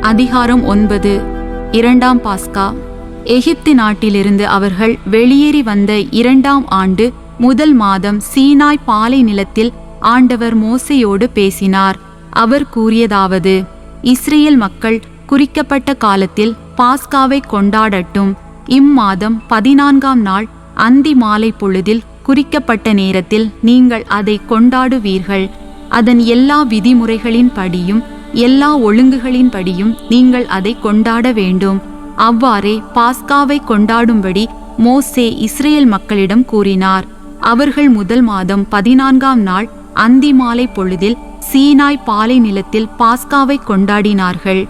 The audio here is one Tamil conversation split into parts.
அதிகாரம் 9. 2ஆம் பாஸ்கா. எகிப்து நாட்டிலிருந்து அவர்கள் வெளியேறி வந்த 2ஆம் ஆண்டு முதல் மாதம் சீனாய் பாலை நிலத்தில் ஆண்டவர் மோசேயோடு பேசினார். அவர் கூறியதாவது: இஸ்ரேல் மக்கள் குறிக்கப்பட்ட காலத்தில் பாஸ்காவை கொண்டாடட்டும். இம்மாதம் 14ஆம் நாள் அந்தி மாலை பொழுதில் குறிக்கப்பட்ட நேரத்தில் நீங்கள் அதை கொண்டாடுவீர்கள். அதன் எல்லா விதிமுறைகளின் படியும் எல்லா ஒழுங்குகளின் படியும் நீங்கள் அதை கொண்டாட வேண்டும். அவ்வாறே பாஸ்காவை கொண்டாடும்படி மோசே இஸ்ரேல் மக்களிடம் கூறினார். அவர்கள் முதல் மாதம் 14ஆம் நாள் அந்தி மாலை பொழுதில் சீனாய் பாலை நிலத்தில் பாஸ்காவை கொண்டாடினார்கள்.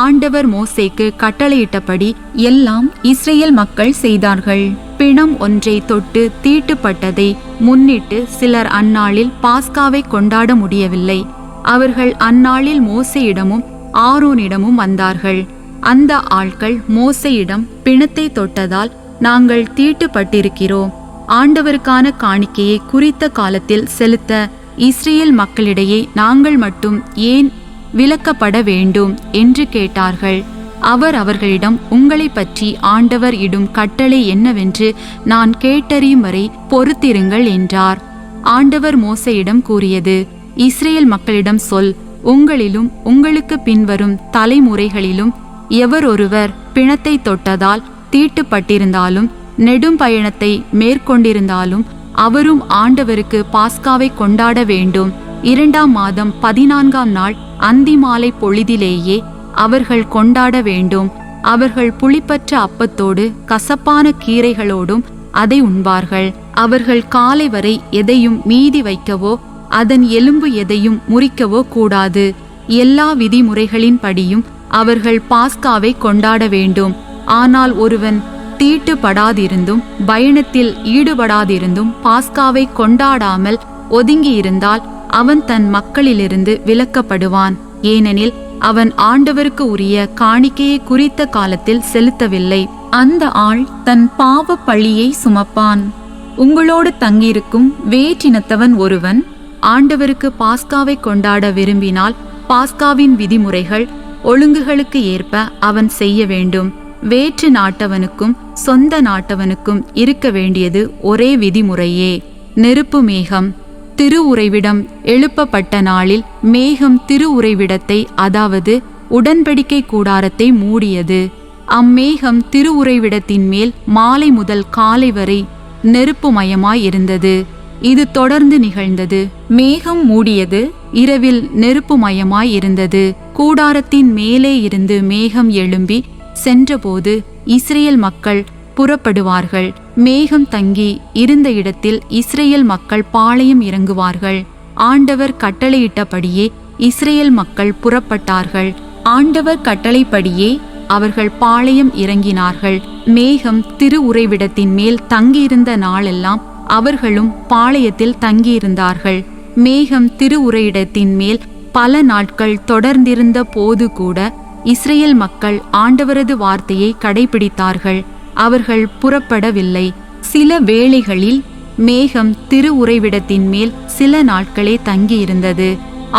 ஆண்டவர் மோசேக்கு கட்டளையிட்டபடி எல்லாம் இஸ்ரேல் மக்கள் செய்தார்கள். பிணம் ஒன்றை தொட்டு தீட்டுப்பட்டதை முன்னிட்டு சிலர் அந்நாளில் பாஸ்காவை கொண்டாட முடியவில்லை. அவர்கள் அந்நாளில் மோசேயிடமும் ஆரோனிடமும் வந்தார்கள். அந்த ஆட்கள் மோசேயிடம், பிணத்தை தொட்டதால் நாங்கள் தீட்டுப்பட்டிருக்கிறோம். ஆண்டவருக்கான காணிக்கையை குறித்த காலத்தில் செலுத்த இஸ்ரேல் மக்களிடையே நாங்கள் மட்டும் ஏன் விலக்கப்பட வேண்டும் என்று கேட்டார்கள். அவர் அவர்களிடம், உங்களை பற்றி ஆண்டவர் இடும் கட்டளை என்னவென்று நான் கேட்டறியும் வரை பொறுத்திருங்கள் என்றார். ஆண்டவர் மோசேயிடம் கூறியது: இஸ்ரேல் மக்களிடம் சொல், உங்களிலும் உங்களுக்கு பின்வரும் தலைமுறைகளிலும் எவரொருவர் பிணத்தை தொட்டதால் தீட்டுப்பட்டிருந்தாலும் நெடும் பயணத்தை மேற்கொண்டிருந்தாலும் அவரும் ஆண்டவருக்கு பாஸ்காவை கொண்டாட வேண்டும். 2ஆம் மாதம் 14ஆம் நாள் அந்தி மாலை பொழுதிலேயே அவர்கள் கொண்டாட வேண்டும். அவர்கள் புளிப்பற்ற அப்பத்தோடு கசப்பான கீரைகளோடும் அதை உண்பார்கள். அவர்கள் காலை வரை எதையும் மீதி வைக்கவோ அதன் எலும்பு எதையும் முறிக்கவோ கூடாது. எல்லா விதிமுறைகளின் படியும் அவர்கள் பாஸ்காவை கொண்டாட வேண்டும். ஆனால் ஒருவன் தீட்டுப்படாதிருந்தும் பயணத்தில் ஈடுபடாதிருந்தும் பாஸ்காவை கொண்டாடாமல் ஒதுங்கியிருந்தால் அவன் தன் மக்களிலிருந்து விலக்கப்படுவான். ஏனெனில் அவன் ஆண்டவருக்கு உரிய காணிக்கையை குறித்த காலத்தில் செலுத்தவில்லை. அந்த ஆள் தன் பாவ பழியை சுமப்பான். உங்களோடு தங்கியிருக்கும் வேற்றினத்தவன் ஒருவன் ஆண்டவருக்கு பாஸ்காவை கொண்டாட விரும்பினால் பாஸ்காவின் விதிமுறைகள் ஒழுங்குகளுக்கு ஏற்ப அவன் செய்ய வேண்டும். வேற்று நாட்டவனுக்கும் சொந்த நாட்டவனுக்கும் இருக்க வேண்டியது ஒரே விதிமுறையே. நெருப்பு மேகம். திருவுறைவிடம் எழுப்பப்பட்ட நாளில் மேகம் திருவுறைவிடத்தை, அதாவது உடன்படிக்கை கூடாரத்தை மூடியது. அம்மேகம் திருவுறைவிடத்தின் மேல் மாலை முதல் காலை வரை நெருப்புமயமாயிருந்தது. இது தொடர்ந்து நிகழ்ந்தது. மேகம் மூடியது, இரவில் நெருப்புமயமாயிருந்தது. கூடாரத்தின் மேலே இருந்து மேகம் எழும்பி சென்றபோது இஸ்ரேல் மக்கள் புறப்படுவார்கள். மேகம் தங்கி இருந்த இடத்தில் இஸ்ரேல் மக்கள் பாளையம் இறங்குவார்கள். ஆண்டவர் கட்டளையிட்டபடியே இஸ்ரேல் மக்கள் புறப்பட்டார்கள். ஆண்டவர் கட்டளைப்படியே அவர்கள் பாளையம் இறங்கினார்கள். மேகம் திருவுறைவிடத்தின் மேல் தங்கியிருந்த நாளெல்லாம் அவர்களும் பாளையத்தில் தங்கியிருந்தார்கள். மேகம் திருவுறையிடத்தின் மேல் பல நாட்கள் தொடர்ந்திருந்த போது கூட இஸ்ரேல் மக்கள் ஆண்டவரது வார்த்தையை கடைபிடித்தார்கள். அவர்கள் புறப்படவில்லை. சில வேளைகளில் மேகம் திருவுறைவிடத்தின் மேல் சில நாட்களே தங்கியிருந்தது.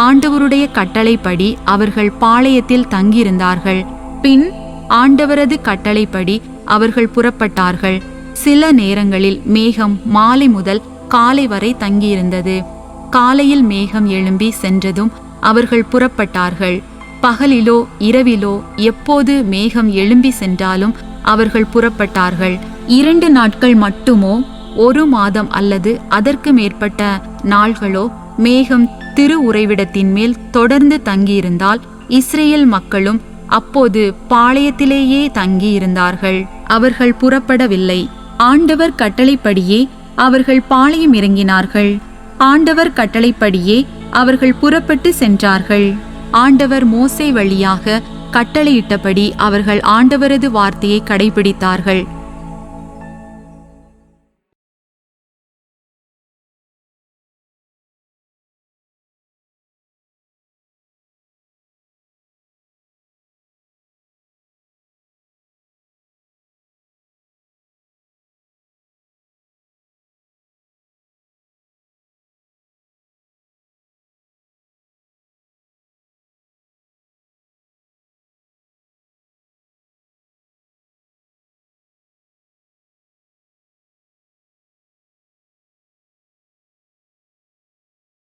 ஆண்டவருடைய கட்டளைப்படி அவர்கள் பாளையத்தில் தங்கியிருந்தார்கள். பின் ஆண்டவரது கட்டளைப்படி அவர்கள் புறப்பட்டார்கள். சில நேரங்களில் மேகம் மாலை முதல் காலை வரை தங்கியிருந்தது. காலையில் மேகம் எழும்பி சென்றதும் அவர்கள் புறப்பட்டார்கள். பகலிலோ இரவிலோ எப்போது மேகம் எழும்பி சென்றாலும் அவர்கள் புறப்பட்டார்கள். 2 நாட்கள் மட்டுமோ, 1 மாதம் அல்லது அதற்கு மேற்பட்ட நாள்களோ மேகம் திருவுறைவிடத்தின் மேல் தொடர்ந்து தங்கியிருந்தால் இஸ்ரேல் மக்களும் அப்போது பாளையத்திலேயே தங்கியிருந்தார்கள். அவர்கள் புறப்படவில்லை. ஆண்டவர் கட்டளைப்படியே அவர்கள் பாளையம் இறங்கினார்கள். ஆண்டவர் கட்டளைப்படியே அவர்கள் புறப்பட்டு சென்றார்கள். ஆண்டவர் மோசே வழியாக கட்டளையிட்டபடி அவர்கள் ஆண்டவரது வார்த்தையை கடைபிடித்தார்கள்.